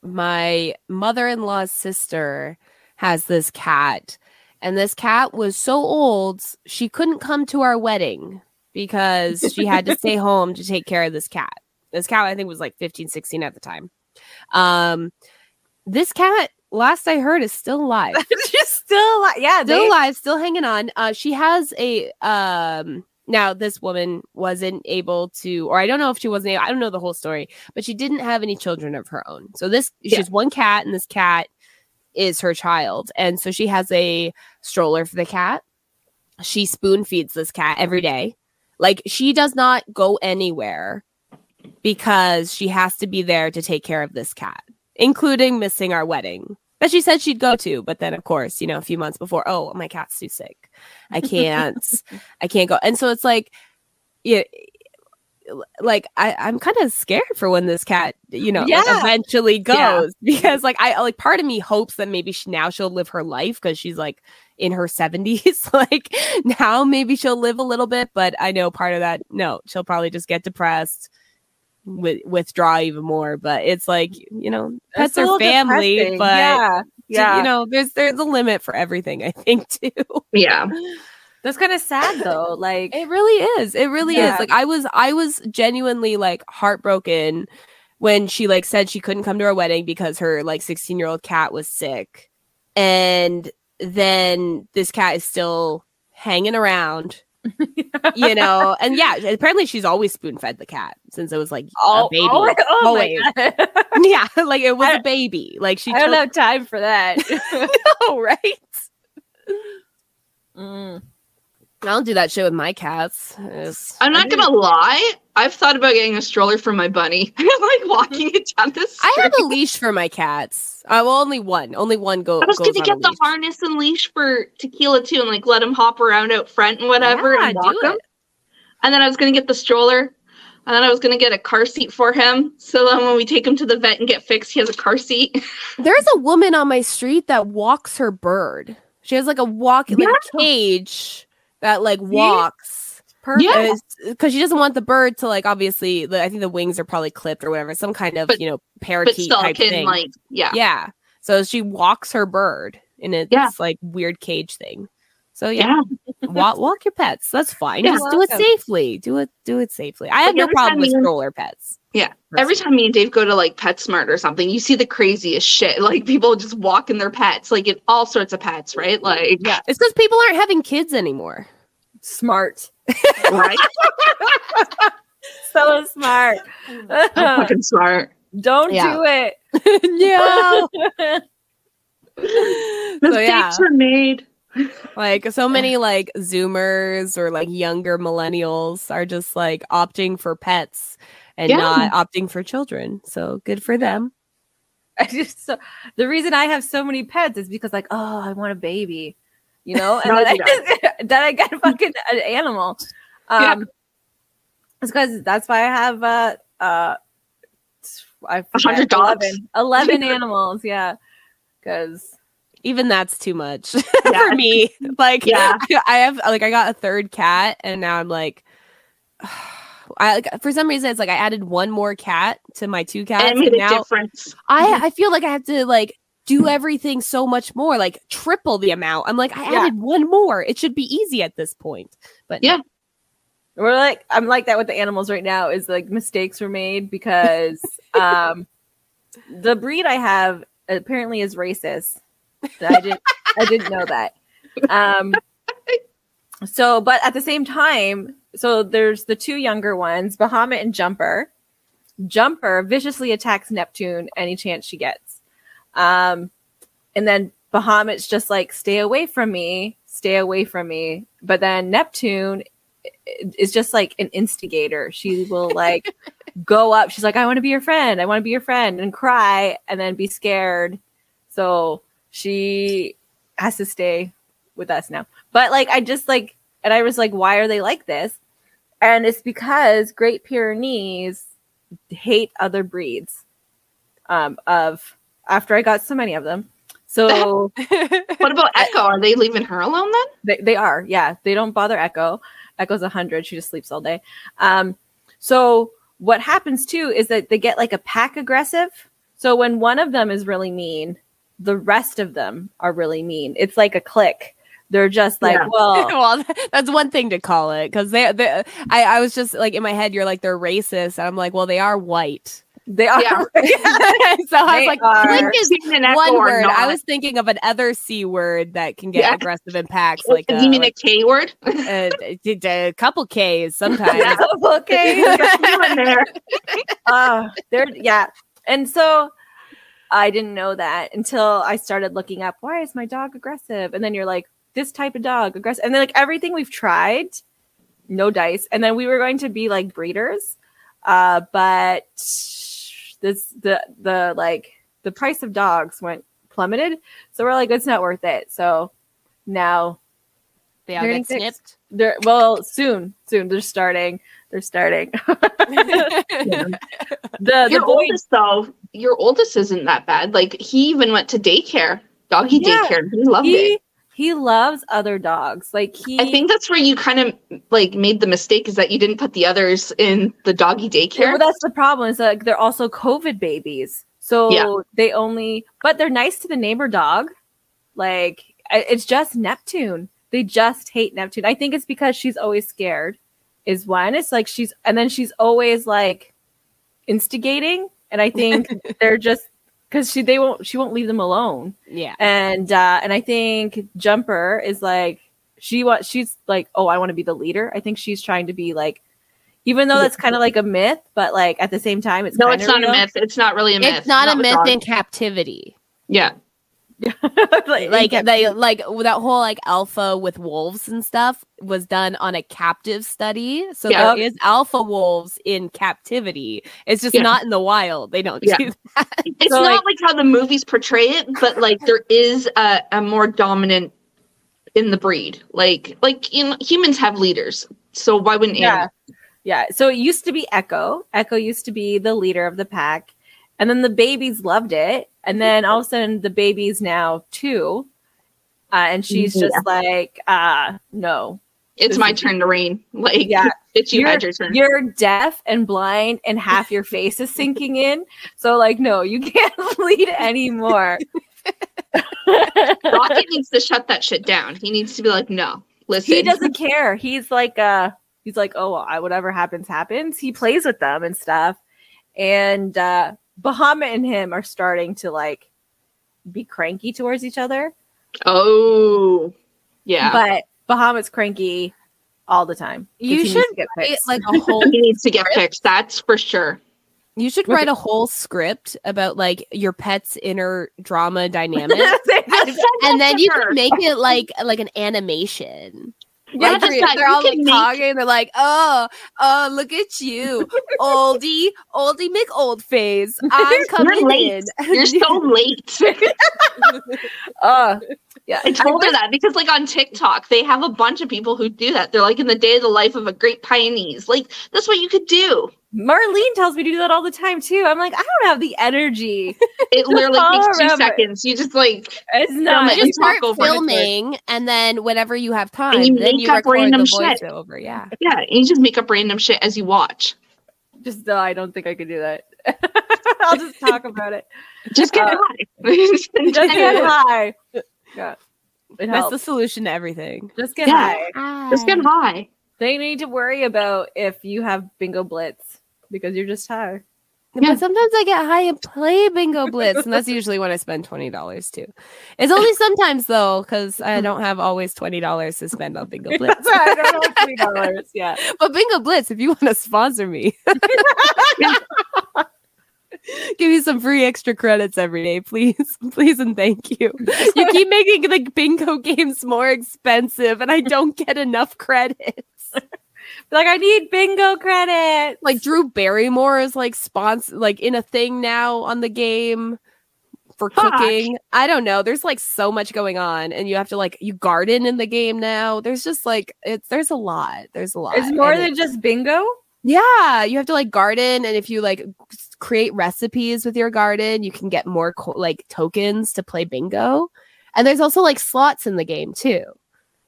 my mother-in-law's sister has this cat, and this cat was so old she couldn't come to our wedding because she had to stay home to take care of this cat. This cat, I think, was like 15, 16 at the time. This cat, last I heard, is still alive. She's still alive. Yeah, still alive, still hanging on. She has a now this woman wasn't able to, or I don't know if she wasn't able, I don't know the whole story, but she didn't have any children of her own. So she has one cat, and this cat is her child. And so she has a stroller for the cat. She spoon feeds this cat every day. Like, she does not go anywhere because she has to be there to take care of this cat, including missing our wedding that she said she'd go to. But then, of course, a few months before, oh, my cat's too sick. I can't go. And so it's like, like I'm kind of scared for when this cat, like, eventually goes because like part of me hopes that maybe she'll live her life because she's like in her 70s. Like now maybe she'll live a little bit, but I know part of that, no, she'll probably just get depressed, withdraw even more. But it's like, pets are family, depressing. But there's a limit for everything, I think, too. Yeah. That's kind of sad though. Like it really is. It really is. Like I was genuinely like heartbroken when she like said she couldn't come to our wedding because her like 16-year-old cat was sick. And then this cat is still hanging around. And apparently she's always spoon fed the cat since it was like a baby. My God. Yeah, like it was a baby. Like I don't have time for that. No, right? I don't do that shit with my cats. I'm not gonna lie. I've thought about getting a stroller for my bunny. Like walking it down the street. I have a leash for my cats. Well, only one goes. I was gonna get the harness and leash for Tequila too, and like let him hop around out front and whatever, and walk him. And then I was gonna get the stroller, and then I was gonna get a car seat for him, so then when we take him to the vet and get fixed, he has a car seat. There's a woman on my street that walks her bird. She has like a cage that like walks. Perfect. Because she doesn't want the bird to like, obviously, I think the wings are probably clipped or whatever, some kind of parakeet type thing. Like, yeah. So she walks her bird in its like weird cage thing. So walk your pets. That's fine. Just do it safely. Do it safely. I have no problem with stroller pets. Yeah. Every time me and Dave go to like PetSmart or something, you see the craziest shit. Like people just walking their pets, like in all sorts of pets, right? Like it's because people aren't having kids anymore. Smart. Right? So smart. Fucking smart. Don't do it. No. Mistakes were made. Like so many like Zoomers or like younger millennials are just like opting for pets and not opting for children. So good for them. The reason I have so many pets is because like, oh, I want a baby. And then I got fucking an animal. It's because that's why I have 100 dogs, 11 animals. Yeah, because even that's too much for me. Like, I got a third cat, and now I'm like, for some reason, it's like I added one more cat to my two cats. And it made a difference. I feel like I have to like do everything so much more, like triple the amount. I'm like, I added one more. It should be easy at this point. But I'm like that with the animals right now. Is like mistakes were made because the breed I have apparently is racist. I didn't know that. So, but at the same time, so there's the two younger ones, Bahamut and Jumper. Jumper viciously attacks Neptune any chance she gets. And then Bahamut's just like, stay away from me. But then Neptune is just like an instigator. She will like go up. She's like, I want to be your friend. And cry and then be scared. So she has to stay with us now. But like, I just like, and I was like, why are they like this? And it's because Great Pyrenees hate other breeds of after I got so many of them. So what about Echo? Are they leaving her alone then? They are. Yeah. They don't bother Echo. Echo's 100. She just sleeps all day. So what happens too is that they get like a pack aggressive. So when one of them is really mean, the rest of them are really mean. It's like a clique. They're just like, well, that's one thing to call it, because I was just like in my head, you're like, they're racist, and I'm like, well, they are white. They are. Yeah. So I was like, clique is one word. I was thinking of an other C word that can get aggressive in packs. Like, you mean a K word? A couple Ks sometimes. A couple Ks. They're and so I didn't know that until I started looking up, why is my dog aggressive? And then you're like, this type of dog aggressive. And then like everything we've tried, no dice. And then we were going to be like breeders. But the price of dogs went plummeted. So we're like, it's not worth it. So now they all get snipped. Soon they're starting. Your oldest isn't that bad. Like he even went to daycare, daycare. And he loved it. He loves other dogs. Like I think that's where you kind of like made the mistake, is that you didn't put the others in the doggy daycare. Yeah, well, that's the problem. Is like they're also COVID babies, so but they're nice to the neighbor dog. Like it's just Neptune. They just hate Neptune. I think it's because she's always scared. Is one. It's like she's always like instigating, and I think they're just. Because she won't leave them alone. Yeah. And I think Jumper is like she's like, oh, I want to be the leader. I think she's trying to be like, even though that's kind of like a myth, but like at the same time it's not real. A myth. It's not really a myth. It's not a myth in captivity. Yeah. like that whole like alpha with wolves and stuff was done on a captive study, so there is alpha wolves in captivity. It's just not in the wild. They don't do that. It's so, not like how the movies portray it, but like there is a more dominant in the breed. Like humans have leaders, so why wouldn't animals? Yeah. So it used to be Echo. Echo used to be the leader of the pack. And then the babies loved it. And then all of a sudden the baby's now 2. And she's just like, no. It's my turn to reign. Like, it's you had your turn. You're deaf and blind and half your face is sinking in. So like, no, you can't lead anymore. Rocket needs to shut that shit down. He needs to be like, no, listen. He doesn't care. He's like, oh, whatever happens, happens. He plays with them and stuff. And, Bahamut and him are starting to like be cranky towards each other. Oh, yeah. But Bahamut's cranky all the time. You should get like a whole. He needs to get fixed. That's for sure. You should write a whole script about like your pet's inner drama dynamic, and then you can make it like an animation. Yeah, like they're all like talking. They're like, oh, look at you, oldie McOldface. I'm coming in. You're so late. Yeah, I told her that because like on TikTok, they have a bunch of people who do that. They're like in the day of the life of a Great Pyrenees. Like that's what you could do. Marlene tells me to do that all the time too. I'm like, I don't have the energy. It literally takes 2 seconds. You just like it's not. You start filming, and then whenever you have time, and then you record random the shit. voiceover. Yeah, and you just make up random shit as you watch. Just I don't think I could do that. I'll just talk about it. Just get high. Just get high. Yeah, that's the solution to everything. Just get high. Just get high. They need to worry about if you have bingo blitz because you're just high. But sometimes I get high and play Bingo Blitz, and that's usually when I spend $20 too. It's only sometimes though, because I don't have always $20 to spend on Bingo Blitz. I don't have $20. Yeah, but Bingo Blitz, if you want to sponsor me, give me some free extra credits every day, please, please, and thank you. You keep making the bingo games more expensive, and I don't get enough credits. Like I need bingo credit. Like Drew Barrymore is like in a thing now on the game for cooking. I don't know. There's like so much going on, and you have to you garden in the game now. There's just there's a lot. There's a lot. It's more than just bingo. Yeah, you have to garden, and if you create recipes with your garden, you can get more tokens to play bingo. And there's also slots in the game too.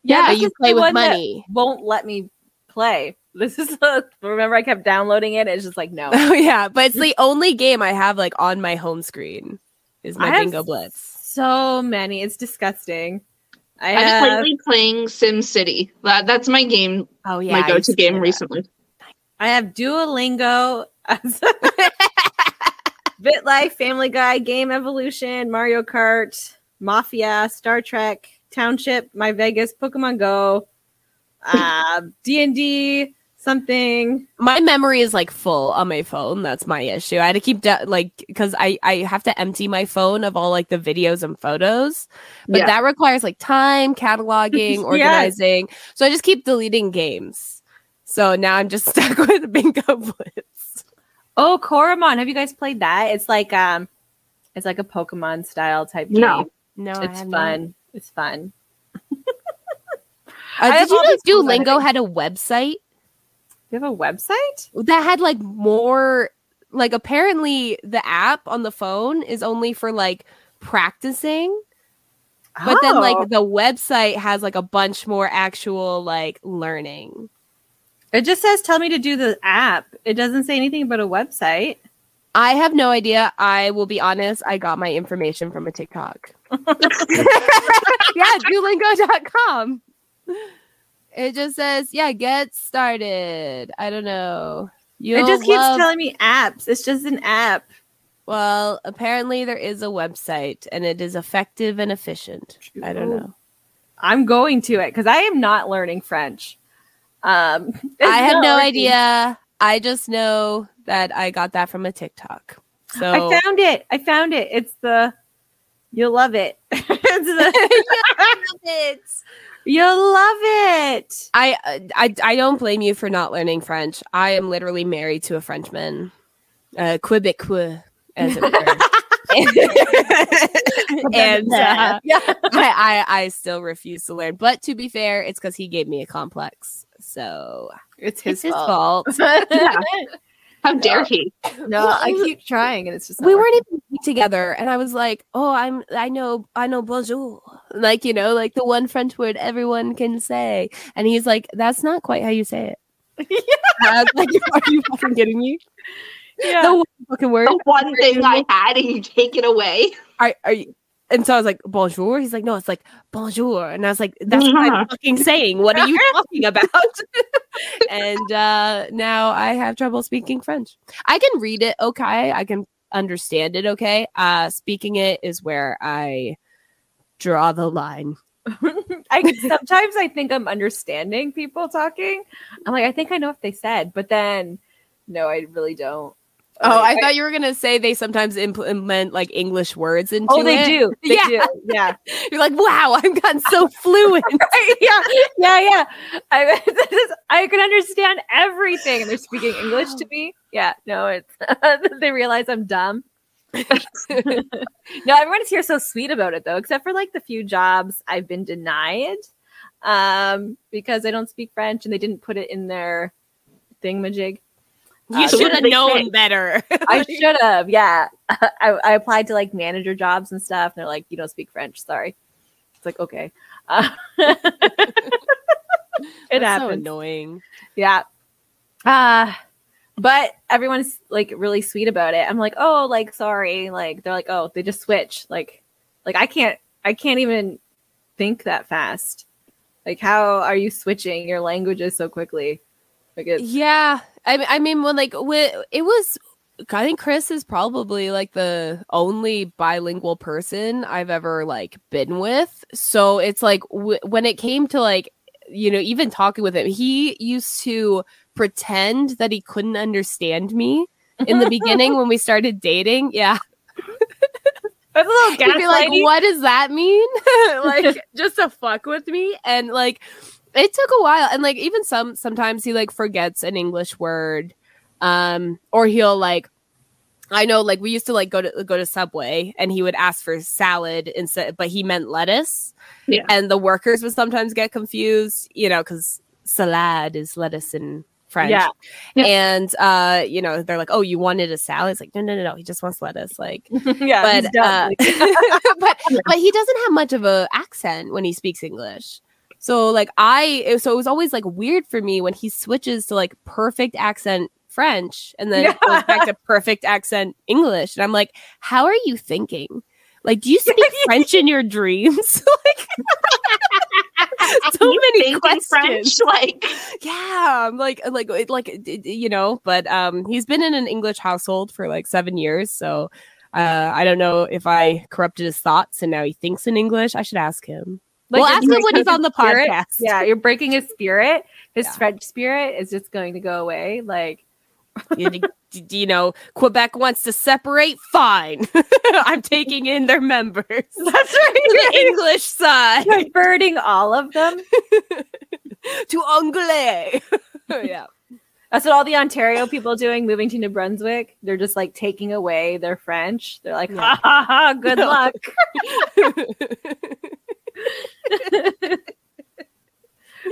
Yeah, you play with money. Won't let me play. This is remember I kept downloading it. It's just no. Oh yeah, but it's the only game I have on my home screen is my Bingo Blitz. So many, it's disgusting. I'm lately playing Sim City. That's my game. Oh yeah, my go-to game recently. I have Duolingo, BitLife, Family Guy, Game Evolution, Mario Kart, Mafia, Star Trek, Township, My Vegas, Pokemon Go, D&D, something. My memory is full on my phone. That's my issue. I had to keep because I have to empty my phone of all the videos and photos, but that requires time, cataloging, organizing. Yes. So I just keep deleting games. So now I'm just stuck with Bingo Blitz. Oh, Koromon. Have you guys played that? It's like a Pokemon style type game. No, it's fun. It's fun. Did you know Duolingo had a website? You have a website? That had more apparently the app on the phone is only for practicing. But then the website has a bunch more actual learning. It just says tell me to do the app. It doesn't say anything about a website. I have no idea. I will be honest. I got my information from a TikTok. Yeah, Duolingo.com. It just says, get started. I don't know. It just keeps telling me apps. It's just an app. Well, apparently there is a website, and it is effective and efficient. I don't know. I'm going to it because I am not learning French. I have no idea. I just know that I got that from a TikTok. So I found it. It's the you'll love it. You'll love it. I don't blame you for not learning French. I am literally married to a Frenchman, Quebecois, as it were. And I still refuse to learn. But to be fair, it's because he gave me a complex. So it's his fault. Yeah. How dare he? No, I keep trying, and it's just we weren't even together, and I was like, "Oh, I know bonjour," the one French word everyone can say, and he's like, "That's not quite how you say it." Yeah. I was like, "Are you fucking kidding me?" Yeah, the one fucking word, the one thing I had, and you take it away. Are you? And so I was like, bonjour. He's like, no, it's bonjour. And I was like, that's what I'm fucking saying. What are you talking about? And now I have trouble speaking French. I can read it okay. I can understand it okay. Speaking it is where I draw the line. Sometimes I think I'm understanding people talking. I'm like, I think I know what they said. But then, no, I really don't. Oh, I thought you were gonna say they sometimes implement English words into it. Oh, they do. They do. Yeah. You're like, wow, I've gotten so fluent. Yeah. I can understand everything, and they're speaking English to me. Yeah. No, it's they realize I'm dumb. No, everyone's here so sweet about it though, except for the few jobs I've been denied because I don't speak French and they didn't put it in their thingamajig. You should have known better. I should have. Yeah. I applied to manager jobs and stuff. And they're like, you don't speak French. Sorry. It's like, okay. It happens. So annoying. Yeah. But everyone's really sweet about it. I'm like, oh, sorry. They're like, oh, they just switch. I can't even think that fast. How are you switching your languages so quickly? Yeah. I mean, when it was I think Chris is probably like the only bilingual person I've ever like been with. So it's like when it came to like, you know, even talking with him, he used to pretend that he couldn't understand me in the beginning when we started dating. Yeah. That's a little He'd be like, what does that mean? Like, just to fuck with me. And like, it took a while. And like, even sometimes he like forgets an English word. Or he'll like, I know like we used to like go to Subway and he would ask for salad instead, but he meant lettuce. Yeah. And the workers would sometimes get confused, you know, because salad is lettuce in French. Yeah. And you know, they're like, oh, you wanted a salad? It's like, no, he just wants lettuce. Like, yeah, but but he doesn't have much of a accent when he speaks English. So like it was always like weird for me when he switches to like perfect accent French and then goes back to perfect accent English. And I'm like, how are you thinking? Like, do you speak French in your dreams? Like, so many questions. French, like, yeah, I'm like, you know. But he's been in an English household for like 7 years, so I don't know if I corrupted his thoughts and now he thinks in English. I should ask him. Like, we'll ask him when he's on the podcast. Yeah, you're breaking his spirit. His French spirit is just going to go away. Like, you know, Quebec wants to separate. Fine. I'm taking in their members. That's right. The English side. Converting all of them to Anglais. Yeah. That's what all the Ontario people are doing, moving to New Brunswick. They're just like taking away their French. They're like, ha ha ha, good luck.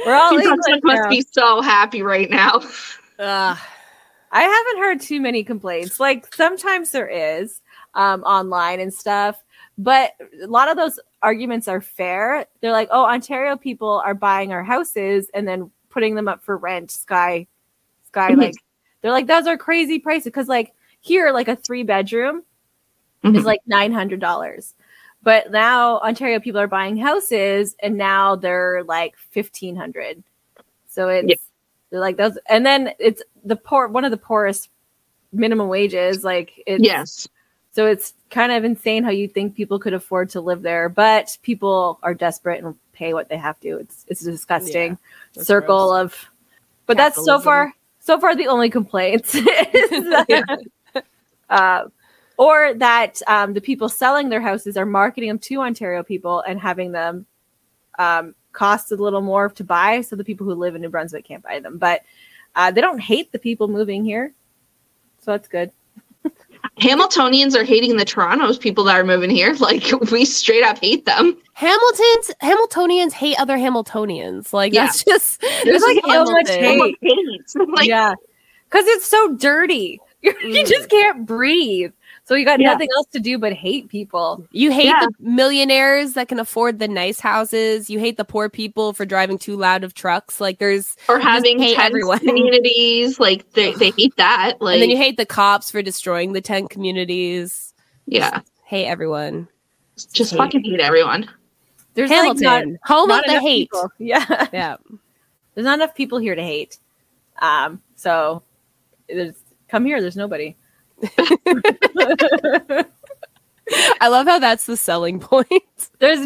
We're all English must be so happy right now. I haven't heard too many complaints. Like sometimes there is online and stuff, but a lot of those arguments are fair. They're like, oh, Ontario people are buying our houses and then putting them up for rent. Sky, like they're like, those are crazy prices. Because like here, like a 3-bedroom is like $900. But now Ontario people are buying houses and now they're like $1,500. So it's they're like those, and then it's one of the poorest minimum wages. Like it's so it's kind of insane how you think people could afford to live there, but people are desperate and pay what they have to. It's a disgusting circle gross. Of but capitalism. That's so far the only complaints is or that the people selling their houses are marketing them to Ontario people and having them cost a little more to buy, so the people who live in New Brunswick can't buy them. But they don't hate the people moving here, so that's good. Hamiltonians are hating the Toronto's people that are moving here. Like, we straight up hate them. Hamiltonians hate other Hamiltonians. Like, that's just there's like so much hate. Like, yeah, because it's so dirty. You just can't breathe. So you got nothing else to do but hate people. You hate the millionaires that can afford the nice houses. You hate the poor people for driving too loud of trucks. Like or having tent communities. Like they hate that. Like, and then you hate the cops for destroying the tent communities. Yeah, just hate everyone. Just fucking hate everyone. There's Hamilton, home of the hate. People. Yeah. There's not enough people here to hate. So come here. There's nobody. I love how that's the selling point. There's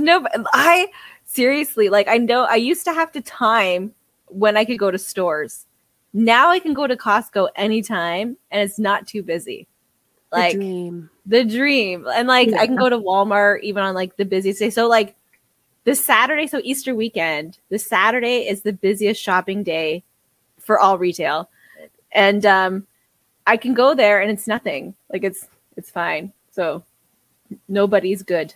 seriously, like, I know I used to have to time when I could go to stores. Now I can go to Costco anytime and it's not too busy. Like the dream. And like I can go to Walmart even on like the busiest day. So like this Saturday, so Easter weekend, this Saturday is the busiest shopping day for all retail. And I can go there and it's nothing. Like it's fine. So nobody's good.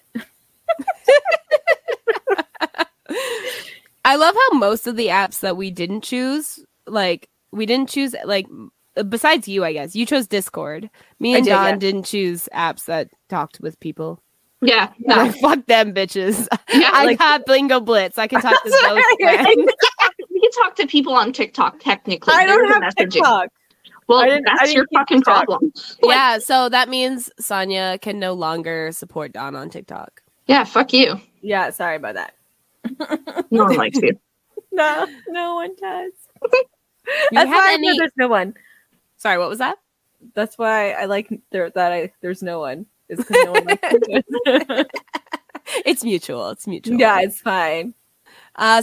I love how most of the apps that we didn't choose, besides you, I guess, you chose Discord. Me and Don didn't choose apps that talked with people. Yeah. No. Like, fuck them bitches. Yeah, I got Blingo Blitz. I can talk to those friends. We can talk to people on TikTok, technically. I don't have TikTok. Well, that's your fucking problem. Yeah, so that means Sonia can no longer support Don on TikTok. Yeah, fuck you. Yeah, sorry about that. No one likes you. No one does. There's no one. Sorry, what was that? That's why I like there's no one. It's because no one likes me. It's mutual. It's mutual. Yeah, it's fine.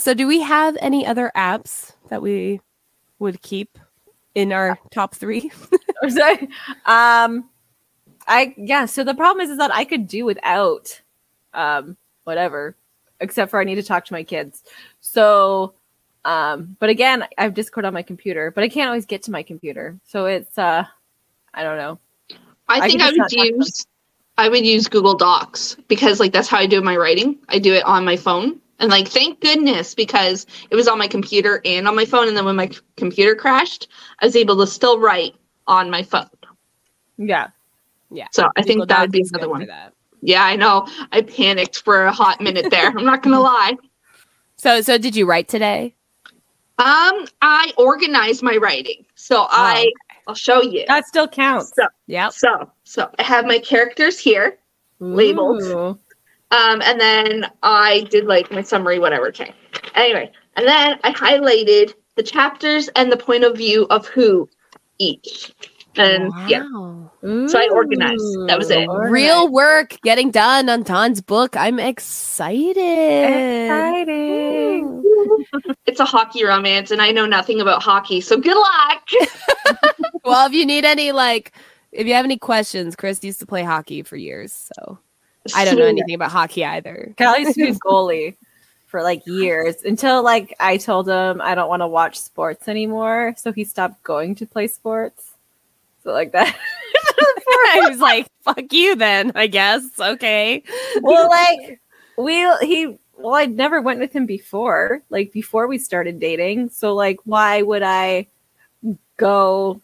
So do we have any other apps that we would keep in our top 3? I'm sorry. So the problem is that I could do without whatever, except for I need to talk to my kids. So but again, I have Discord on my computer, but I can't always get to my computer. So it's I don't know. I think I would use Google Docs because like that's how I do my writing. I do it on my phone. And like thank goodness because it was on my computer and on my phone, and then when my computer crashed, I was able to still write on my phone. Yeah. Yeah. So I think that would be another one. Yeah, I know. I panicked for a hot minute there. I'm not gonna lie. So did you write today? I organized my writing. So I'll show you. That still counts. So yeah. So I have my characters here labeled. And then I did like my summary, whatever. Okay. Anyway, and then I highlighted the chapters and the point of view of who each. And yeah. So I organized. That was it. Real work getting done on Tan's book. I'm excited. Exciting. It's a hockey romance, and I know nothing about hockey, so good luck. Well, if you need any, if you have any questions, Chris used to play hockey for years, so I don't know anything about hockey either. Cal used to be a goalie for years until I told him I don't want to watch sports anymore, so he stopped going to play sports. So like that. I was like, "Fuck you, then." I guess. Okay. Well, I never went with him before. Before we started dating. So why would I go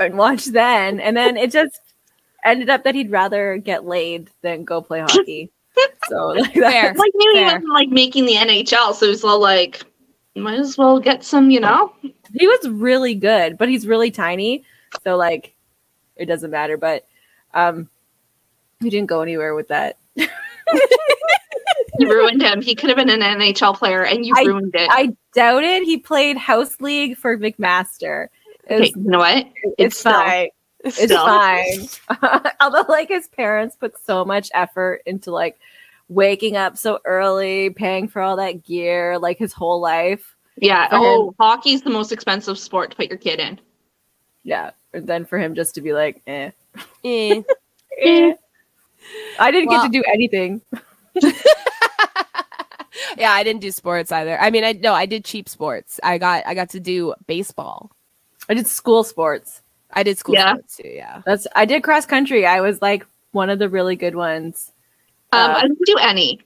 and watch then? And then it just ended up that he'd rather get laid than go play hockey. So fair. He wasn't making the NHL, so he's all might as well get some, He was really good, but he's really tiny. So it doesn't matter, but we didn't go anywhere with that. You ruined him. He could have been an NHL player, and you ruined it. I doubt it. He played house league for McMaster. Okay, you know what? It's fine. It's fine. Although his parents put so much effort into waking up so early, paying for all that gear, his whole life. Yeah. Hockey's the most expensive sport to put your kid in. Yeah. And then for him just to be eh. Eh. I didn't get to do anything. Yeah, I didn't do sports either. I mean, I did cheap sports. I got to do baseball. I did school sports. I did school sports too. Yeah, I did cross country. I was one of the really good ones. I didn't do any.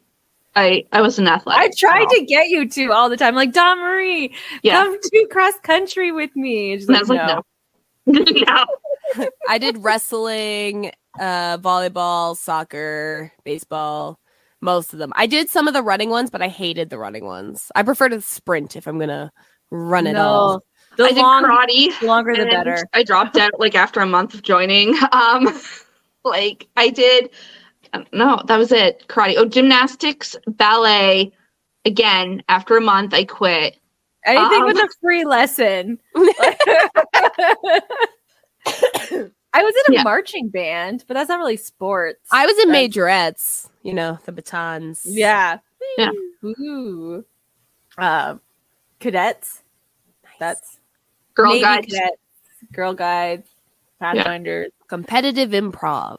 I wasn't athletic. I tried to get you to all the time. Dawn Marie, come do cross country with me. She's I was no. No. I did wrestling, volleyball, soccer, baseball, most of them. I did some of the running ones, but I hated the running ones. I prefer to sprint if I'm gonna run it all. I did karate. Longer the better. I dropped out after a month of joining. I did. No, that was it. Karate. Oh, gymnastics, ballet. Again, after a month, I quit. Anything with a free lesson. I was in a marching band, but that's not really sports. I was in majorettes, the batons. Yeah. Yeah. Ooh. Cadets. Nice. That's Girl Navy Guides. Cadets, Girl Guides, Pathfinders. Competitive improv.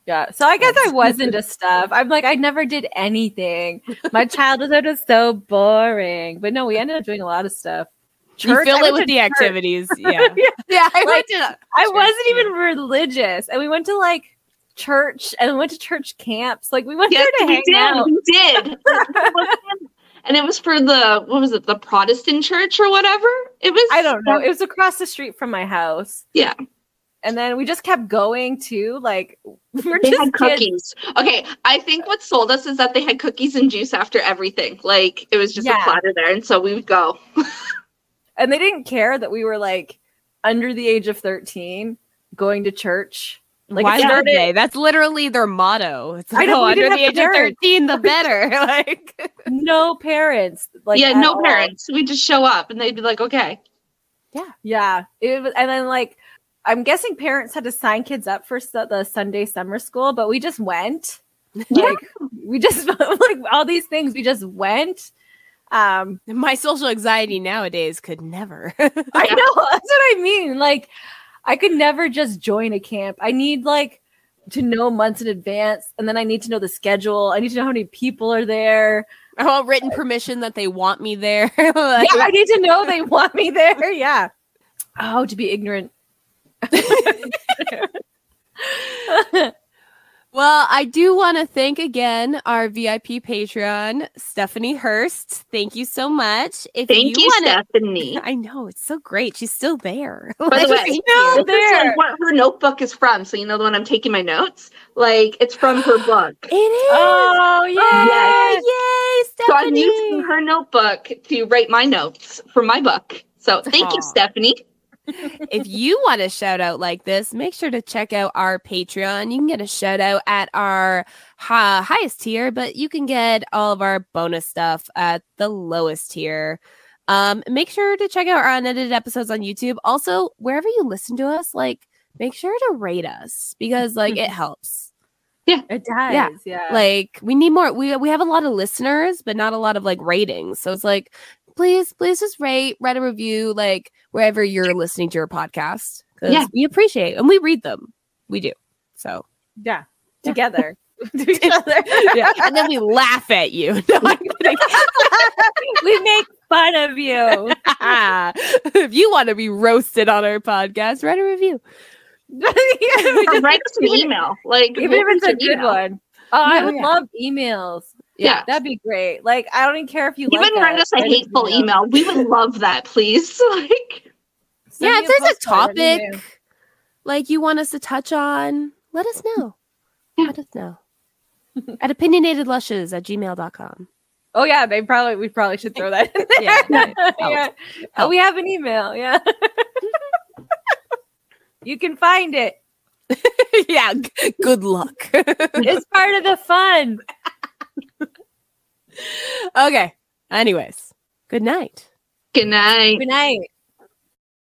Yeah. So I guess I was into stuff. I'm I never did anything. My childhood was so boring. But no, we ended up doing a lot of stuff. Church, you fill it with the activities. Yeah. Yeah. I wasn't even religious. And we went to church and we went to church camps. We went there to hang out. We did. And it was for the Protestant church or whatever? It was. I don't know. It was across the street from my house. Yeah. And then we just kept going to they had cookies. Okay, I think what sold us is that they had cookies and juice after everything. It was just a platter there, and so we would go. And they didn't care that we were under the age of 13 going to church. Why would they? That's literally their motto. It's I know, under the age of 13, the better. No parents. No parents. We just show up, and they'd be okay. Yeah. It was, and then I'm guessing parents had to sign kids up for the Sunday summer school, but we just went. Like we just like all these things. We just went. My social anxiety nowadays could never. I know, that's what I mean. Like I could never just join a camp. I need like to know months in advance, and then I need to know the schedule. I need to know how many people are there. I want written permission that they want me there. Yeah, I need to know they want me there. Yeah. Oh, to be ignorant. Well, I do want to thank again our VIP Patreon, Stephanie Hurst. Thank you so much. Thank you, Stephanie. I know, it's so great. She's still there. By the way, still there. Is what her notebook is from. So you know the one I'm taking my notes? Like, it's from her book. It is. Oh, yeah. Yes. Yay, Stephanie. So I'm using her notebook to write my notes for my book. So thank you, Stephanie. If you want a shout out like this, make sure to check out our Patreon. You can get a shout out at our highest tier, but you can get all of our bonus stuff at the lowest tier. Make sure to check out our unedited episodes on YouTube. Also, wherever you listen to us, like make sure to rate us because like it helps. Yeah, it does. Yeah. Like we need more. We have a lot of listeners, but not a lot of like ratings. So it's like please just rate a review, like wherever you're listening to your podcast. Because we appreciate and we read them. We do. So yeah, together. To each other. Yeah. And then we laugh at you. No, I'm kidding. We make fun of you. If you want to be roasted on our podcast, write a review. Write us an email. Like even if it's a good one. Oh, I would love emails. Yeah, that'd be great. Like, I don't even care if you even write us a hateful email. We would love that, please. Like, if there's a topic like you want us to touch on, let us know. Yeah. Let us know at opinionatedlushes@gmail.com. Oh yeah, we probably should throw that in there. Yeah. We have an email. Yeah, you can find it. Yeah, good luck. It's part of the fun. Okay. Anyways, good night. Good night. Good night.